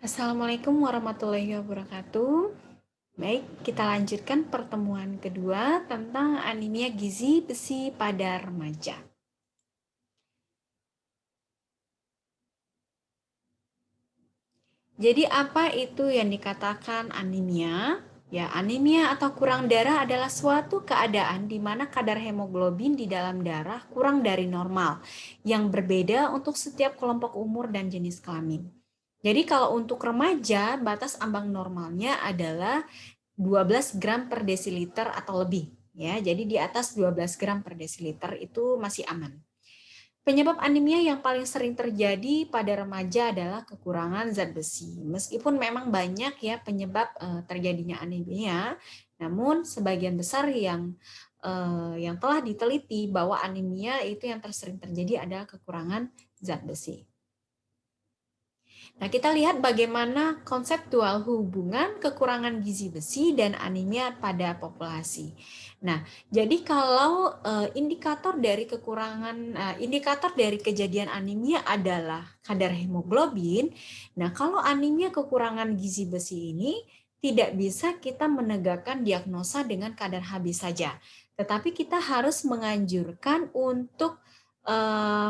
Assalamualaikum warahmatullahi wabarakatuh. Baik, kita lanjutkan pertemuan kedua tentang anemia gizi besi pada remaja. Jadi apa itu yang dikatakan anemia? Ya, anemia atau kurang darah adalah suatu keadaan di mana kadar hemoglobin di dalam darah kurang dari normal, yang berbeda untuk setiap kelompok umur dan jenis kelamin. Jadi kalau untuk remaja, batas ambang normalnya adalah 12 gram per desiliter atau lebih. Ya, jadi di atas 12 gram per desiliter itu masih aman. Penyebab anemia yang paling sering terjadi pada remaja adalah kekurangan zat besi. Meskipun memang banyak ya penyebab terjadinya anemia, namun sebagian besar yang telah diteliti bahwa anemia itu yang tersering terjadi adalah kekurangan zat besi. Nah, kita lihat bagaimana konseptual hubungan kekurangan gizi besi dan anemia pada populasi. Nah, jadi kalau indikator dari kejadian anemia adalah kadar hemoglobin. Nah, kalau anemia kekurangan gizi besi ini tidak bisa kita menegakkan diagnosa dengan kadar Hb saja, tetapi kita harus menganjurkan untuk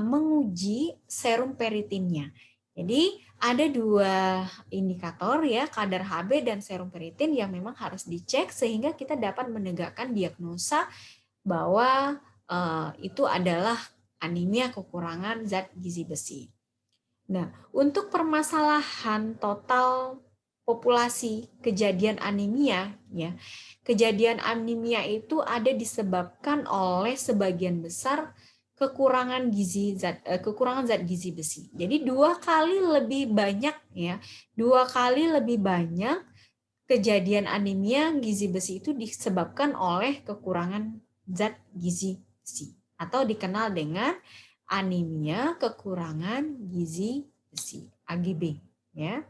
menguji serum peritinnya. Jadi ada dua indikator ya, kadar Hb dan serum ferritin yang memang harus dicek sehingga kita dapat menegakkan diagnosa bahwa itu adalah anemia kekurangan zat gizi besi. Nah, untuk permasalahan total populasi kejadian anemia ya, kejadian anemia itu ada disebabkan oleh sebagian besar kekurangan zat gizi besi. Jadi dua kali lebih banyak ya, dua kali lebih banyak kejadian anemia gizi besi itu disebabkan oleh kekurangan zat gizi besi atau dikenal dengan anemia kekurangan gizi besi (AGB) ya.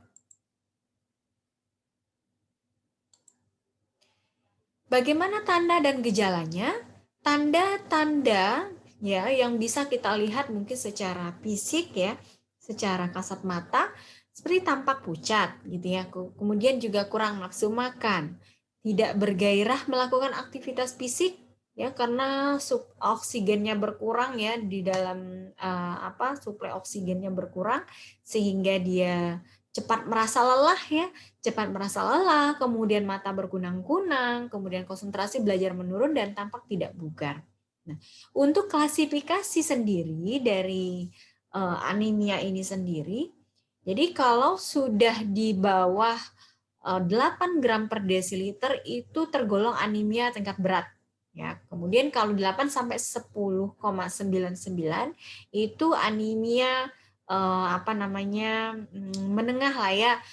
Bagaimana tanda dan gejalanya? Tanda-tanda ya yang bisa kita lihat mungkin secara fisik ya, secara kasat mata seperti tampak pucat gitu ya. Kemudian juga kurang nafsu makan, tidak bergairah melakukan aktivitas fisik ya karena oksigennya berkurang ya di dalam suplai oksigennya berkurang sehingga dia cepat merasa lelah ya, kemudian mata berkunang-kunang, kemudian konsentrasi belajar menurun dan tampak tidak bugar. Nah, untuk klasifikasi sendiri dari anemia ini sendiri, jadi kalau sudah di bawah 8 gram per desiliter itu tergolong anemia tingkat berat. Ya, kemudian kalau 8 sampai 10,99 itu anemia menengah lah ya,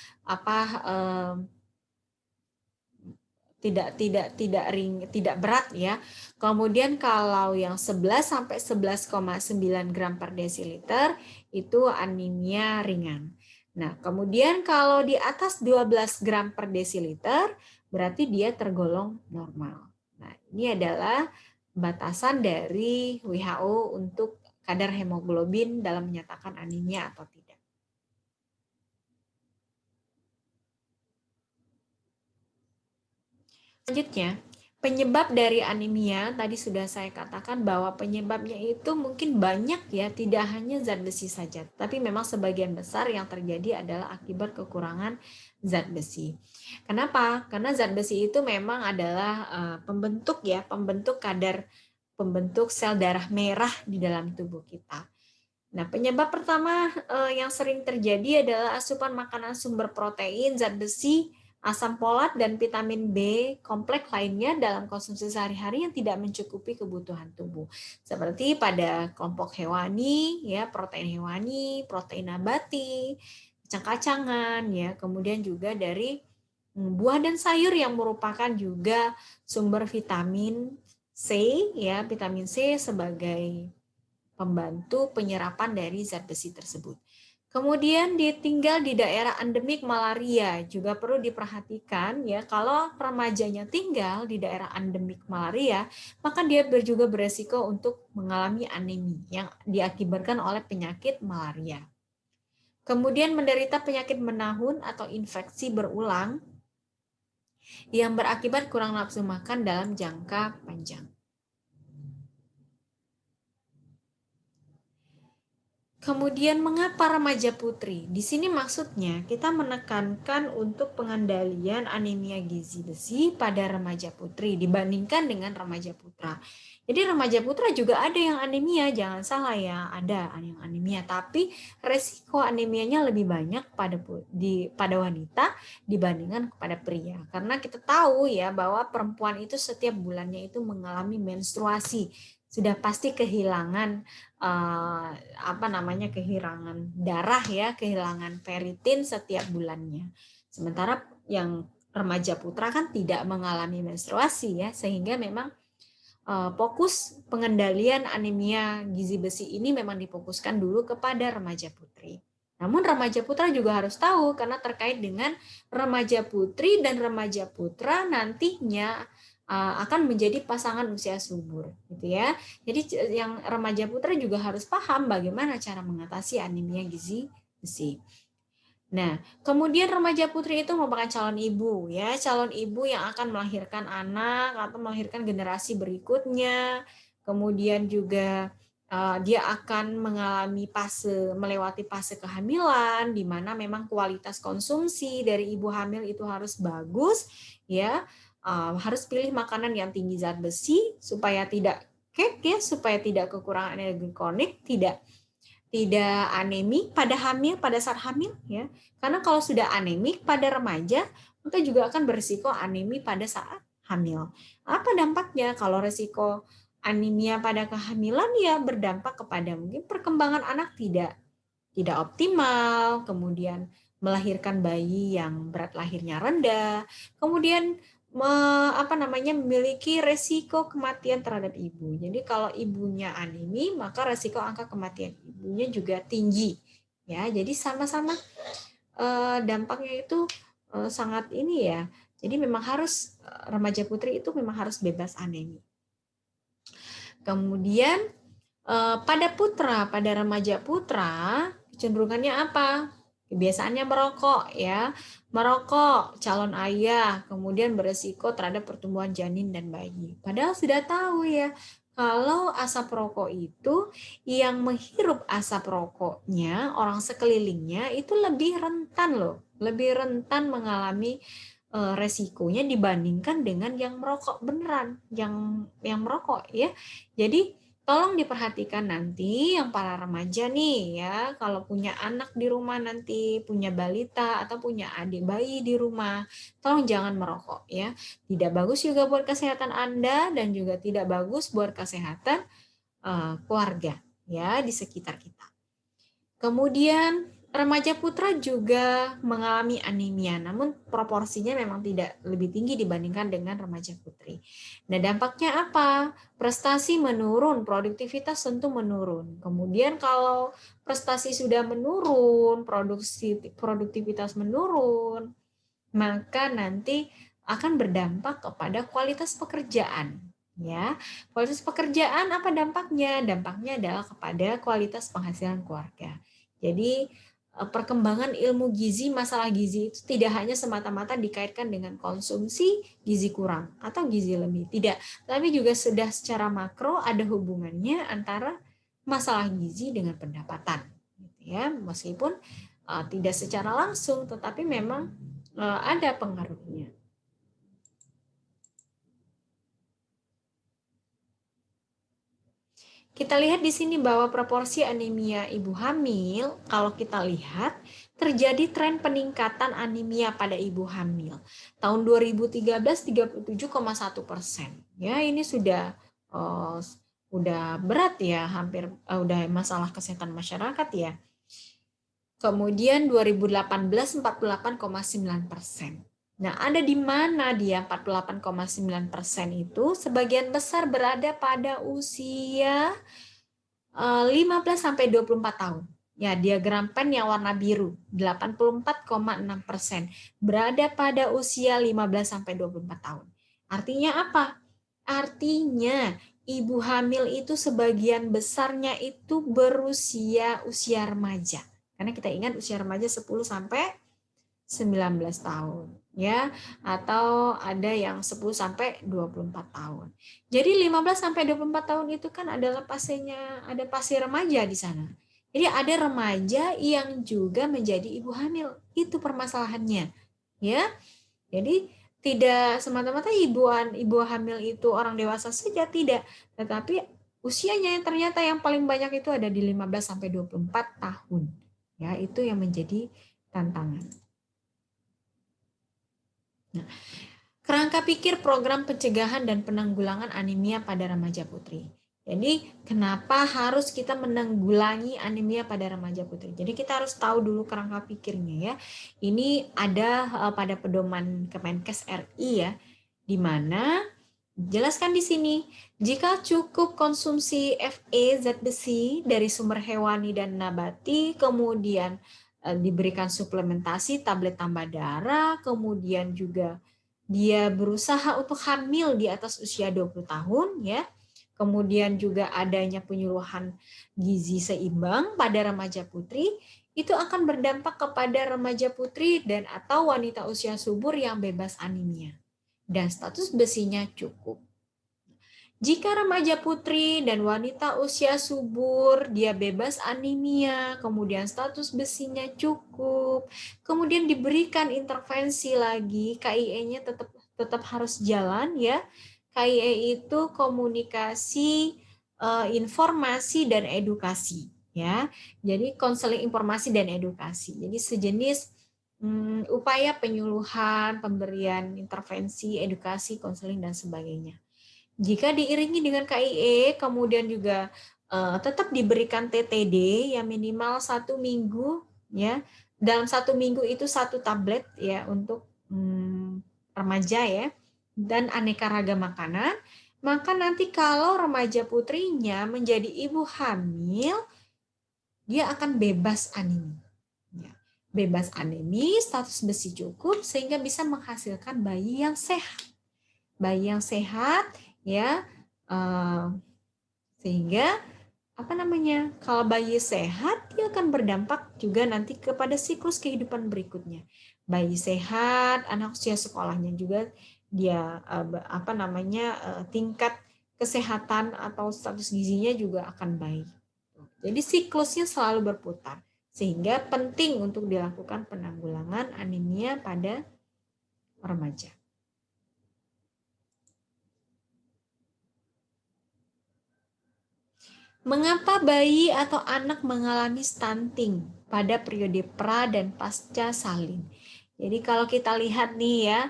tidak berat ya. Kemudian kalau yang 11 sampai 11,9 gram per desiliter itu anemia ringan. Nah, kemudian kalau di atas 12 gram per desiliter berarti dia tergolong normal. Nah, ini adalah batasan dari WHO untuk kadar hemoglobin dalam menyatakan anemia atau tidak. Selanjutnya, penyebab dari anemia, tadi sudah saya katakan bahwa penyebabnya itu mungkin banyak ya, tidak hanya zat besi saja, tapi memang sebagian besar yang terjadi adalah akibat kekurangan zat besi. Kenapa? Karena zat besi itu memang adalah pembentuk sel darah merah di dalam tubuh kita. Nah, penyebab pertama yang sering terjadi adalah asupan makanan sumber protein, zat besi, asam folat, dan vitamin B kompleks lainnya dalam konsumsi sehari-hari yang tidak mencukupi kebutuhan tubuh. Seperti pada kelompok hewani, ya protein hewani, protein nabati, kacang-kacangan, ya kemudian juga dari buah dan sayur yang merupakan juga sumber vitamin C, ya vitamin C sebagai pembantu penyerapan dari zat besi tersebut. Kemudian tinggal di daerah endemik malaria juga perlu diperhatikan ya, kalau remajanya tinggal di daerah endemik malaria maka dia juga beresiko untuk mengalami anemia yang diakibatkan oleh penyakit malaria. Kemudian menderita penyakit menahun atau infeksi berulang yang berakibat kurang nafsu makan dalam jangka panjang. Kemudian mengapa remaja putri? Di sini maksudnya kita menekankan untuk pengendalian anemia gizi besi pada remaja putri dibandingkan dengan remaja putra. Jadi remaja putra juga ada yang anemia, jangan salah ya, ada yang anemia, tapi resiko anemianya lebih banyak pada wanita dibandingkan kepada pria. Karena kita tahu ya bahwa perempuan itu setiap bulannya itu mengalami menstruasi, sudah pasti kehilangan kehilangan darah ya, kehilangan ferritin setiap bulannya. Sementara yang remaja putra kan tidak mengalami menstruasi ya, sehingga memang fokus pengendalian anemia gizi besi ini memang difokuskan dulu kepada remaja putri. Namun remaja putra juga harus tahu karena terkait dengan remaja putri dan remaja putra nantinya akan menjadi pasangan usia subur, gitu ya. Jadi yang remaja putra juga harus paham bagaimana cara mengatasi anemia gizi besi. Nah, kemudian remaja putri itu merupakan calon ibu ya, calon ibu yang akan melahirkan anak atau melahirkan generasi berikutnya. Kemudian juga dia akan melewati fase kehamilan di mana memang kualitas konsumsi dari ibu hamil itu harus bagus ya. Harus pilih makanan yang tinggi zat besi supaya tidak ya, supaya tidak kekurangan energi kronik, tidak anemik pada saat hamil ya. Karena kalau sudah anemik pada remaja, maka juga akan berisiko anemia pada saat hamil. Apa dampaknya kalau risiko anemia pada kehamilan? Ya berdampak kepada mungkin perkembangan anak tidak optimal, kemudian melahirkan bayi yang berat lahirnya rendah, kemudian memiliki resiko kematian terhadap ibu. Jadi kalau ibunya anemi, maka resiko angka kematian ibunya juga tinggi. Ya, jadi sama-sama dampaknya itu sangat ini ya. Jadi memang harus remaja putri itu memang harus bebas anemi. Kemudian pada remaja putra kecenderungannya apa? Kebiasaannya merokok ya, merokok, calon ayah, kemudian beresiko terhadap pertumbuhan janin dan bayi. Padahal sudah tahu ya, kalau asap rokok itu yang menghirup asap rokoknya orang sekelilingnya itu lebih rentan loh, lebih rentan mengalami resikonya dibandingkan dengan yang merokok beneran, yang merokok ya. Jadi tolong diperhatikan nanti yang para remaja nih ya, kalau punya anak di rumah nanti, punya balita atau punya adik bayi di rumah, tolong jangan merokok ya. Tidak bagus juga buat kesehatan Anda dan juga tidak bagus buat kesehatan keluarga ya di sekitar kita. Kemudian remaja putra juga mengalami anemia, namun proporsinya memang tidak lebih tinggi dibandingkan dengan remaja putri. Nah, dampaknya apa? Prestasi menurun, produktivitas tentu menurun. Kemudian kalau prestasi sudah menurun, produktivitas menurun, maka nanti akan berdampak kepada kualitas pekerjaan. Ya, kualitas pekerjaan apa dampaknya? Dampaknya adalah kepada kualitas penghasilan keluarga. Jadi perkembangan ilmu gizi, masalah gizi itu tidak hanya semata-mata dikaitkan dengan konsumsi gizi kurang atau gizi lebih, tidak. Tapi juga sudah secara makro ada hubungannya antara masalah gizi dengan pendapatan. Gitu ya, meskipun tidak secara langsung, tetapi memang ada pengaruhnya. Kita lihat di sini bahwa proporsi anemia ibu hamil, kalau kita lihat terjadi tren peningkatan anemia pada ibu hamil. Tahun 2013 37,1%. Ya, ini sudah berat ya, hampir udah masalah kesehatan masyarakat ya. Kemudian 2018 48,9%. Nah, ada di mana dia 48,9% itu? Sebagian besar berada pada usia 15 sampai 24 tahun. Ya, diagram pen yang warna biru, 84,6% berada pada usia 15 sampai 24 tahun. Artinya apa? Artinya ibu hamil itu sebagian besarnya itu usia remaja. Karena kita ingat usia remaja 10 sampai 19 tahun ya, atau ada yang 10 sampai 24 tahun. Jadi 15 sampai 24 tahun itu kan adalah fasenya, ada fase remaja di sana. Jadi ada remaja yang juga menjadi ibu hamil. Itu permasalahannya. Ya. Jadi tidak semata-mata ibu hamil itu orang dewasa saja, tidak, tetapi usianya yang ternyata yang paling banyak itu ada di 15 sampai 24 tahun. Ya, itu yang menjadi tantangan. Nah, kerangka pikir program pencegahan dan penanggulangan anemia pada remaja putri. Jadi, kenapa harus kita menanggulangi anemia pada remaja putri? Jadi, kita harus tahu dulu kerangka pikirnya ya. Ini ada pada pedoman Kemenkes RI ya, di mana jelaskan di sini, jika cukup konsumsi Fe, zat besi dari sumber hewani dan nabati, kemudian diberikan suplementasi tablet tambah darah, kemudian juga dia berusaha untuk hamil di atas usia 20 tahun ya. Kemudian juga adanya penyuluhan gizi seimbang pada remaja putri, itu akan berdampak kepada remaja putri dan atau wanita usia subur yang bebas anemia dan status besinya cukup. Jika remaja putri dan wanita usia subur, dia bebas anemia, kemudian status besinya cukup, kemudian diberikan intervensi lagi, KIE-nya tetap harus jalan ya. KIE itu komunikasi, informasi dan edukasi ya. Jadi konseling informasi dan edukasi. Jadi sejenis upaya penyuluhan, pemberian intervensi, edukasi, konseling dan sebagainya. Jika diiringi dengan KIE, kemudian juga tetap diberikan TTD yang minimal 1 minggu, ya. Dalam 1 minggu itu 1 tablet ya untuk remaja ya, dan aneka ragam makanan. Maka nanti kalau remaja putrinya menjadi ibu hamil, dia akan bebas anemia. Ya. Bebas anemia, status besi cukup sehingga bisa menghasilkan bayi yang sehat. Bayi yang sehat ya, sehingga kalau bayi sehat dia akan berdampak juga nanti kepada siklus kehidupan berikutnya. Bayi sehat, anak usia sekolahnya juga dia tingkat kesehatan atau status gizinya juga akan baik. Jadi siklusnya selalu berputar, sehingga penting untuk dilakukan penanggulangan anemia pada remaja. Mengapa bayi atau anak mengalami stunting pada periode pra dan pasca salin? Jadi kalau kita lihat nih ya,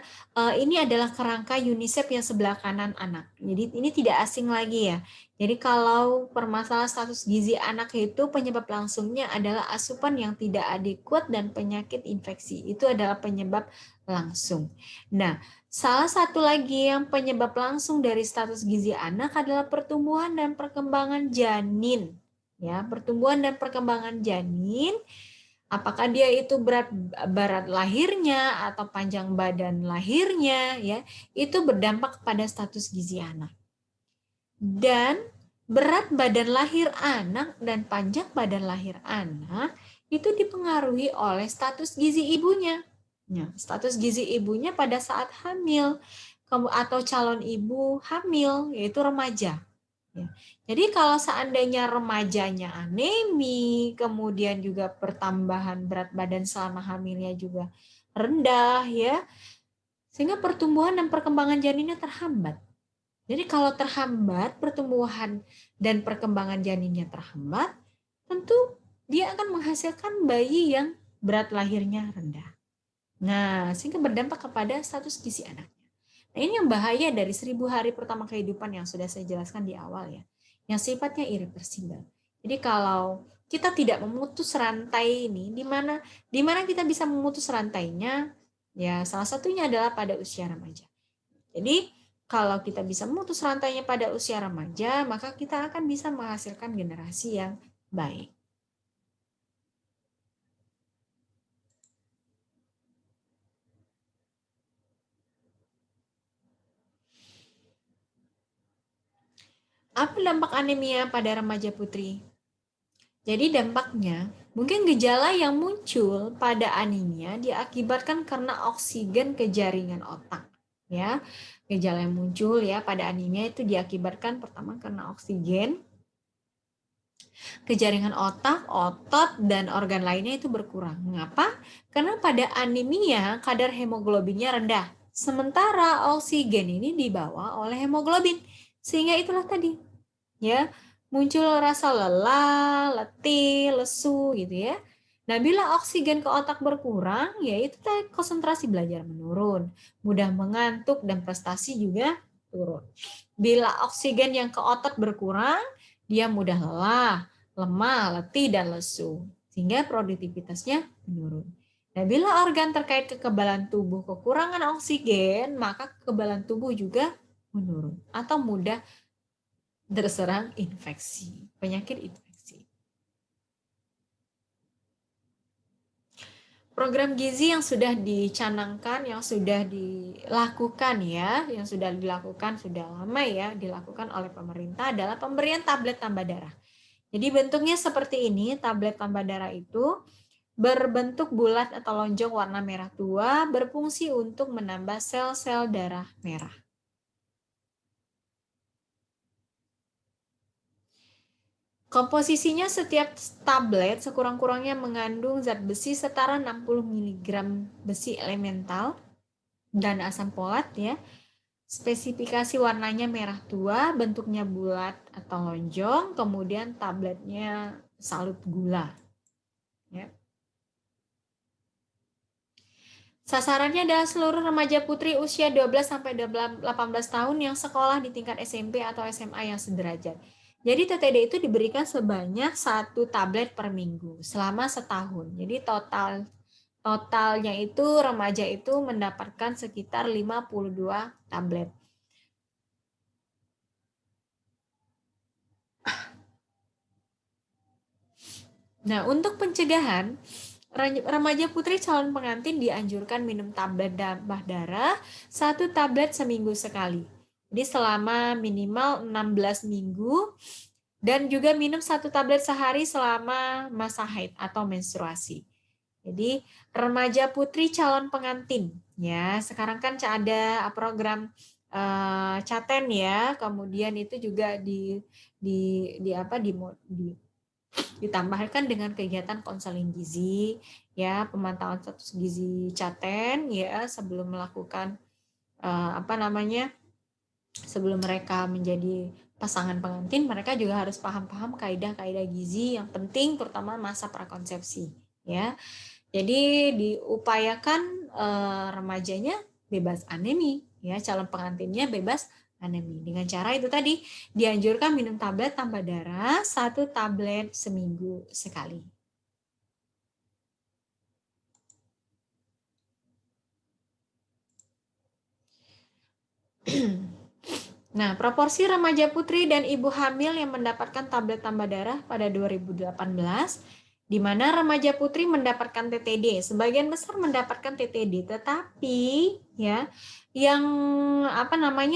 ini adalah kerangka UNICEF yang sebelah kanan anak. Jadi ini tidak asing lagi ya. Jadi kalau permasalahan status gizi anak itu penyebab langsungnya adalah asupan yang tidak adekuat dan penyakit infeksi. Itu adalah penyebab langsung. Nah, salah satu lagi yang penyebab langsung dari status gizi anak adalah pertumbuhan dan perkembangan janin. Ya, pertumbuhan dan perkembangan janin, apakah dia itu berat lahirnya atau panjang badan lahirnya, ya, itu berdampak pada status gizi anak. Dan berat badan lahir anak dan panjang badan lahir anak itu dipengaruhi oleh status gizi ibunya. Ya, status gizi ibunya pada saat hamil atau calon ibu hamil, yaitu remaja. Ya. Jadi kalau seandainya remajanya anemi, kemudian juga pertambahan berat badan selama hamilnya juga rendah, ya, sehingga pertumbuhan dan perkembangan janinnya terhambat. Jadi kalau terhambat pertumbuhan dan perkembangan janinnya terhambat, tentu dia akan menghasilkan bayi yang berat lahirnya rendah. Nah, sehingga berdampak kepada status gizi anaknya. Nah, ini yang bahaya dari 1000 hari pertama kehidupan yang sudah saya jelaskan di awal ya, yang sifatnya irreversibel. Jadi kalau kita tidak memutus rantai ini, di mana kita bisa memutus rantainya, ya salah satunya adalah pada usia remaja. Jadi kalau kita bisa memutus rantainya pada usia remaja, maka kita akan bisa menghasilkan generasi yang baik. Apa dampak anemia pada remaja putri? Jadi dampaknya Mungkin gejala yang muncul pada anemia diakibatkan karena oksigen ke jaringan otak. Ya, gejala yang muncul ya pada anemia itu diakibatkan pertama karena oksigen ke jaringan otak, otot, dan organ lainnya itu berkurang. Mengapa? Karena pada anemia kadar hemoglobinnya rendah. Sementara oksigen ini dibawa oleh hemoglobin. Sehingga itulah tadi, ya, muncul rasa lelah, letih, lesu gitu ya. Nah, bila oksigen ke otak berkurang, yaitu konsentrasi belajar menurun, mudah mengantuk dan prestasi juga turun. Bila oksigen yang ke otot berkurang, dia mudah lelah, lemah, letih, dan lesu, sehingga produktivitasnya menurun. Nah, bila organ terkait kekebalan tubuh kekurangan oksigen, maka kekebalan tubuh juga menurun atau mudah terserang infeksi, penyakit infeksi. Program gizi yang sudah dicanangkan, yang sudah dilakukan ya, yang sudah dilakukan sudah lama ya, dilakukan oleh pemerintah adalah pemberian tablet tambah darah. Jadi bentuknya seperti ini, tablet tambah darah itu berbentuk bulat atau lonjong warna merah tua, berfungsi untuk menambah sel-sel darah merah. Komposisinya setiap tablet sekurang-kurangnya mengandung zat besi setara 60 mg besi elemental dan asam folat ya. Spesifikasi warnanya merah tua, bentuknya bulat atau lonjong, kemudian tabletnya salut gula. Ya. Sasarannya adalah seluruh remaja putri usia 12-18 tahun yang sekolah di tingkat SMP atau SMA yang sederajat. Jadi TTD itu diberikan sebanyak 1 tablet per minggu selama setahun. Jadi totalnya itu remaja itu mendapatkan sekitar 52 tablet. Nah, untuk pencegahan, remaja putri calon pengantin dianjurkan minum tablet tambah darah 1 tablet seminggu sekali. Jadi selama minimal 16 minggu dan juga minum 1 tablet sehari selama masa haid atau menstruasi. Jadi remaja putri calon pengantin ya, sekarang kan ada program Caten ya, kemudian itu juga ditambahkan dengan kegiatan konseling gizi ya, pemantauan status gizi Caten ya sebelum melakukan sebelum mereka menjadi pasangan pengantin, mereka juga harus paham-paham kaidah-kaidah gizi yang penting terutama masa prakonsepsi ya. Jadi diupayakan remajanya bebas anemi ya, calon pengantinnya bebas anemi. Dengan cara itu tadi dianjurkan minum tablet tambah darah 1 tablet seminggu sekali. Nah, proporsi remaja putri dan ibu hamil yang mendapatkan tablet tambah darah pada 2018, di mana remaja putri mendapatkan TTD. Sebagian besar mendapatkan TTD, tetapi ya yang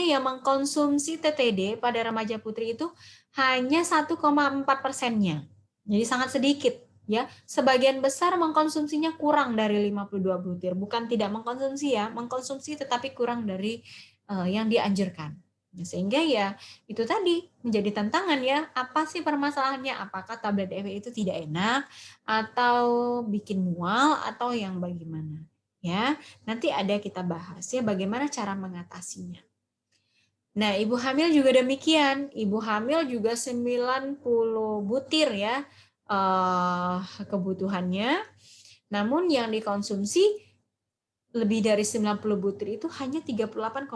yang mengkonsumsi TTD pada remaja putri itu hanya 1,4%-nya. Jadi sangat sedikit ya. Sebagian besar mengkonsumsinya kurang dari 52 butir, bukan tidak mengkonsumsi ya, mengkonsumsi tetapi kurang dari yang dianjurkan. Sehingga ya itu tadi menjadi tantangan ya, apa sih permasalahannya? Apakah tablet EV itu tidak enak atau bikin mual atau yang bagaimana? Ya, nanti ada kita bahas ya bagaimana cara mengatasinya. Nah, ibu hamil juga demikian. Ibu hamil juga 90 butir ya kebutuhannya. Namun yang dikonsumsi lebih dari 90 butir itu hanya 38,1%.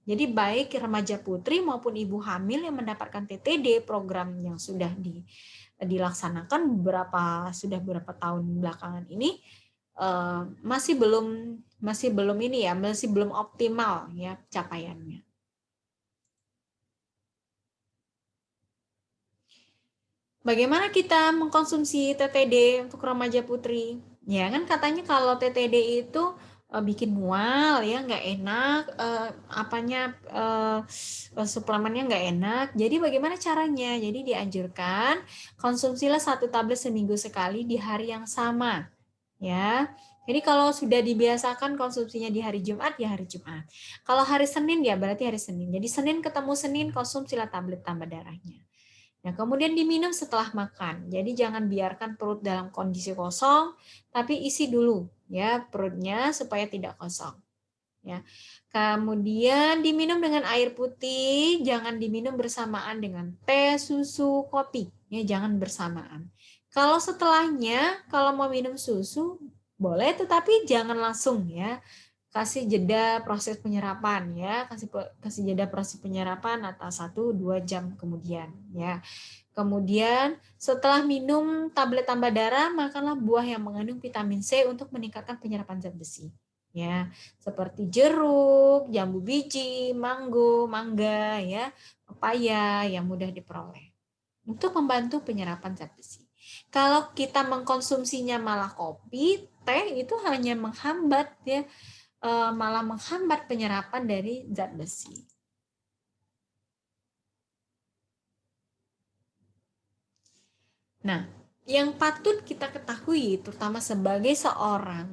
Jadi baik remaja putri maupun ibu hamil yang mendapatkan TTD, program yang sudah dilaksanakan sudah beberapa tahun belakangan ini masih belum optimal ya capaiannya. Bagaimana kita mengkonsumsi TTD untuk remaja putri? Ya kan katanya kalau TTD itu bikin mual ya, nggak enak, suplemennya nggak enak. Jadi bagaimana caranya? Jadi dianjurkan konsumsilah 1 tablet seminggu sekali di hari yang sama ya. Jadi kalau sudah dibiasakan konsumsinya di hari Jumat, ya hari Jumat. Kalau hari Senin, ya berarti hari Senin. Jadi Senin ketemu Senin, konsumsilah tablet tambah darahnya. Nah, kemudian diminum setelah makan. Jadi jangan biarkan perut dalam kondisi kosong, tapi isi dulu ya perutnya supaya tidak kosong. Ya. Kemudian diminum dengan air putih, jangan diminum bersamaan dengan teh, susu, kopi. Ya, jangan bersamaan. Kalau setelahnya, kalau mau minum susu, boleh tetapi jangan langsung ya. Kasih jeda proses penyerapan ya, kasih jeda proses penyerapan atau 1-2 jam kemudian ya. Kemudian setelah minum tablet tambah darah, makanlah buah yang mengandung vitamin C untuk meningkatkan penyerapan zat besi. Ya, seperti jeruk, jambu biji, mango, mangga, ya, pepaya yang mudah diperoleh untuk membantu penyerapan zat besi. Kalau kita mengkonsumsinya malah kopi, teh itu hanya menghambat ya, malah menghambat penyerapan dari zat besi. Nah, yang patut kita ketahui, terutama sebagai seorang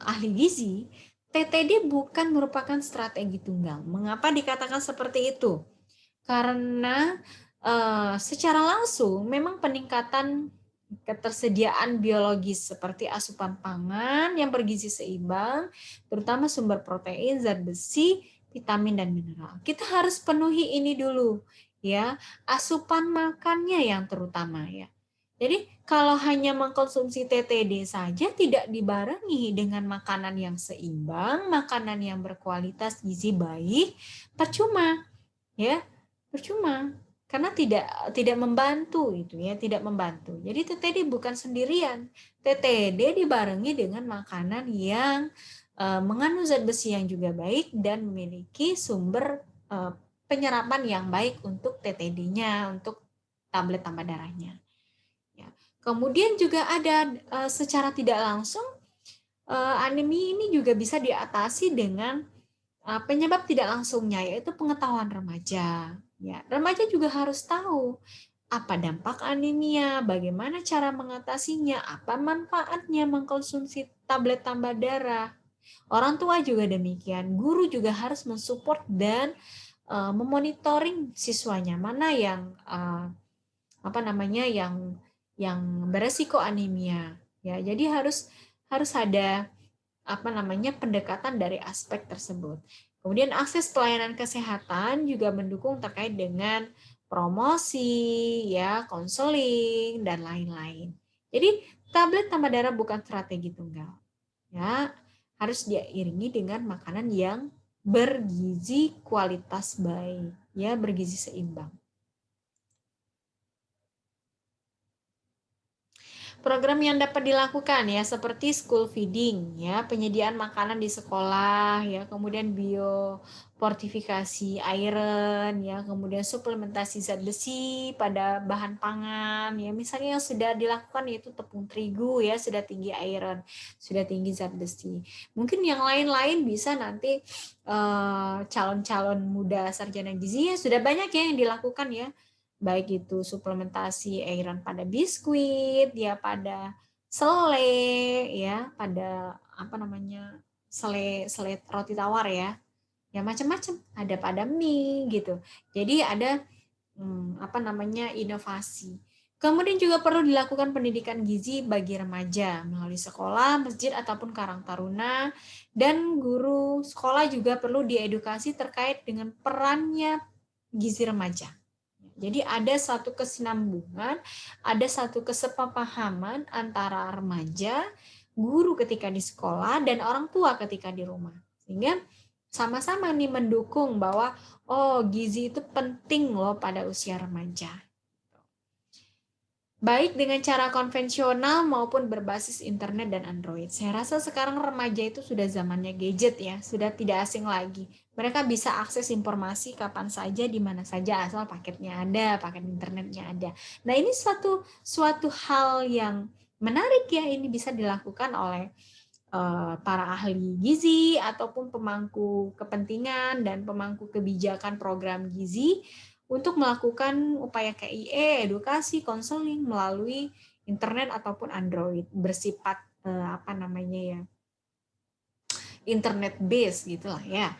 ahli gizi, TTD bukan merupakan strategi tunggal. Mengapa dikatakan seperti itu? Karena secara langsung memang peningkatan ketersediaan biologis seperti asupan pangan yang bergizi seimbang, terutama sumber protein, zat besi, vitamin dan mineral. Kita harus penuhi ini dulu, ya. Asupan makannya yang terutama ya. Jadi kalau hanya mengkonsumsi TTD saja tidak dibarengi dengan makanan yang seimbang, makanan yang berkualitas gizi baik, percuma, ya, percuma karena tidak membantu itu ya, tidak membantu. Jadi TTD bukan sendirian. TTD dibarengi dengan makanan yang mengandung zat besi yang juga baik dan memiliki sumber penyerapan yang baik untuk TTD-nya, untuk tablet tambah darahnya. Ya. Kemudian juga ada secara tidak langsung anemia ini juga bisa diatasi dengan penyebab tidak langsungnya, yaitu pengetahuan remaja. Ya, remaja juga harus tahu apa dampak anemia, bagaimana cara mengatasinya, apa manfaatnya mengkonsumsi tablet tambah darah. Orang tua juga demikian, guru juga harus mensupport dan memonitoring siswanya mana yang yang beresiko anemia. Ya, jadi harus ada pendekatan dari aspek tersebut. Kemudian akses pelayanan kesehatan juga mendukung terkait dengan promosi, ya, konseling dan lain-lain. Jadi tablet tambah darah bukan strategi tunggal. Ya, harus diiringi dengan makanan yang bergizi kualitas baik, ya, bergizi seimbang. Program yang dapat dilakukan ya seperti school feeding ya, penyediaan makanan di sekolah ya, kemudian biofortifikasi iron ya, kemudian suplementasi zat besi pada bahan pangan ya. Misalnya yang sudah dilakukan yaitu tepung terigu ya, sudah tinggi iron, sudah tinggi zat besi. Mungkin yang lain-lain bisa nanti calon-calon muda sarjana gizi ya sudah banyak ya yang dilakukan ya, baik itu suplementasi iron pada biskuit ya, pada selai ya, pada selai roti tawar ya, ya macam-macam, ada pada mie gitu. Jadi ada inovasi. Kemudian juga perlu dilakukan pendidikan gizi bagi remaja melalui sekolah, masjid ataupun karang taruna, dan guru sekolah juga perlu diedukasi terkait dengan perannya gizi remaja. Jadi ada satu kesinambungan, ada satu kesepahaman antara remaja, guru ketika di sekolah, dan orang tua ketika di rumah. Sehingga sama-sama nih mendukung bahwa gizi itu penting loh pada usia remaja. Baik dengan cara konvensional maupun berbasis internet dan Android. Saya rasa sekarang remaja itu sudah zamannya gadget ya, sudah tidak asing lagi. Mereka bisa akses informasi kapan saja, di mana saja, asal paketnya ada, paket internetnya ada. Nah, ini suatu hal yang menarik ya, ini bisa dilakukan oleh para ahli gizi ataupun pemangku kepentingan dan pemangku kebijakan program gizi untuk melakukan upaya KIE, edukasi, konseling melalui internet ataupun Android bersifat apa namanya ya, internet base gitulah ya.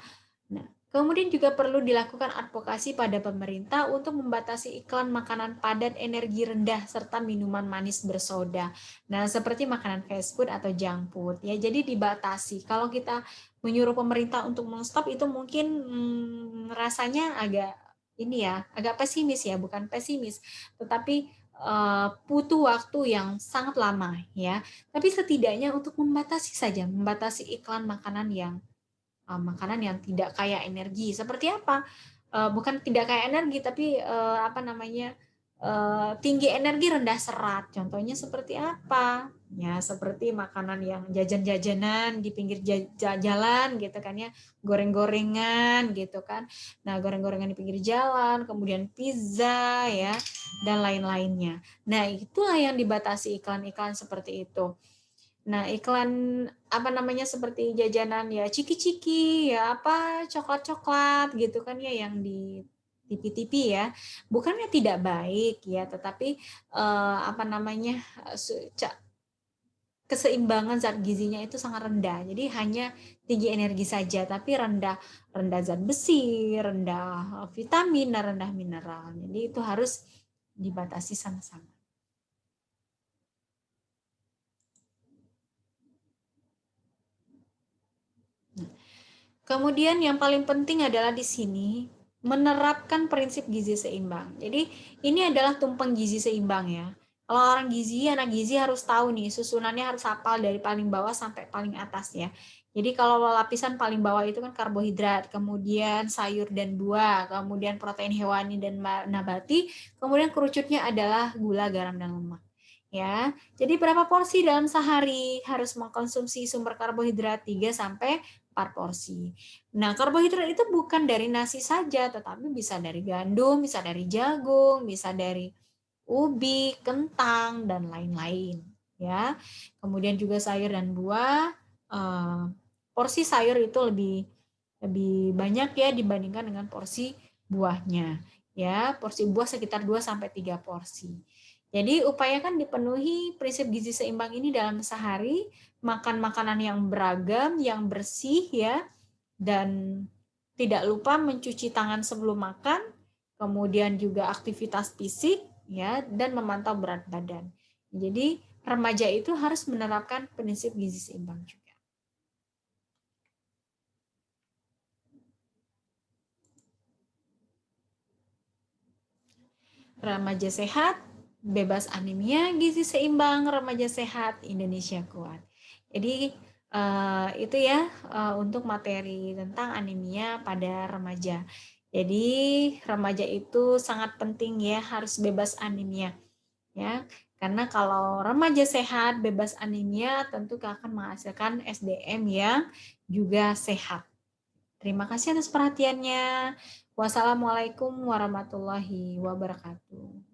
Nah, kemudian juga perlu dilakukan advokasi pada pemerintah untuk membatasi iklan makanan padat energi rendah serta minuman manis bersoda. Nah, seperti makanan fast food atau junk food ya. Jadi dibatasi. Kalau kita menyuruh pemerintah untuk men-stop itu mungkin rasanya agak ini ya, agak pesimis ya, bukan pesimis, tetapi butuh waktu yang sangat lama ya. Tapi setidaknya untuk membatasi saja, membatasi iklan makanan yang tidak kaya energi. Seperti apa? Bukan tidak kaya energi, tapi apa namanya, tinggi energi rendah serat. Contohnya seperti apa? Ya, seperti makanan yang jajan-jajanan di pinggir jalan gitu kan ya, goreng-gorengan gitu kan. Nah, goreng-gorengan di pinggir jalan, kemudian pizza ya, dan lain-lainnya. Nah, itulah yang dibatasi iklan-iklan seperti itu. Nah, iklan apa namanya seperti jajanan ya ciki-ciki ya apa coklat-coklat gitu kan ya yang di TV-TV ya. Bukannya tidak baik ya, tetapi apa namanya keseimbangan zat gizinya itu sangat rendah. Jadi hanya tinggi energi saja tapi rendah rendah zat besi, rendah vitamin, dan rendah mineral. Jadi itu harus dibatasi sama-sama. Kemudian yang paling penting adalah di sini menerapkan prinsip gizi seimbang. Jadi ini adalah tumpeng gizi seimbang ya. Kalau orang gizi, anak gizi harus tahu nih susunannya harus hafal dari paling bawah sampai paling atas ya. Jadi kalau lapisan paling bawah itu kan karbohidrat, kemudian sayur dan buah, kemudian protein hewani dan nabati, kemudian kerucutnya adalah gula, garam, dan lemak. Ya, jadi berapa porsi dalam sehari harus mengkonsumsi sumber karbohidrat 3 sampai 4 porsi. Nah, karbohidrat itu bukan dari nasi saja, tetapi bisa dari gandum, bisa dari jagung, bisa dari ubi, kentang, dan lain-lain. Ya, kemudian juga sayur dan buah. Porsi sayur itu lebih lebih banyak ya dibandingkan dengan porsi buahnya. Ya, porsi buah sekitar 2 sampai 3 porsi. Jadi upayakan dipenuhi prinsip gizi seimbang ini dalam sehari, makan makanan yang beragam, yang bersih ya, dan tidak lupa mencuci tangan sebelum makan, kemudian juga aktivitas fisik ya, dan memantau berat badan. Jadi remaja itu harus menerapkan prinsip gizi seimbang juga. Remaja sehat, bebas anemia, gizi seimbang, remaja sehat, Indonesia kuat. Jadi itu ya untuk materi tentang anemia pada remaja. Jadi remaja itu sangat penting ya, harus bebas anemia ya. Karena kalau remaja sehat, bebas anemia, tentu akan menghasilkan SDM yang juga sehat. Terima kasih atas perhatiannya. Wassalamualaikum warahmatullahi wabarakatuh.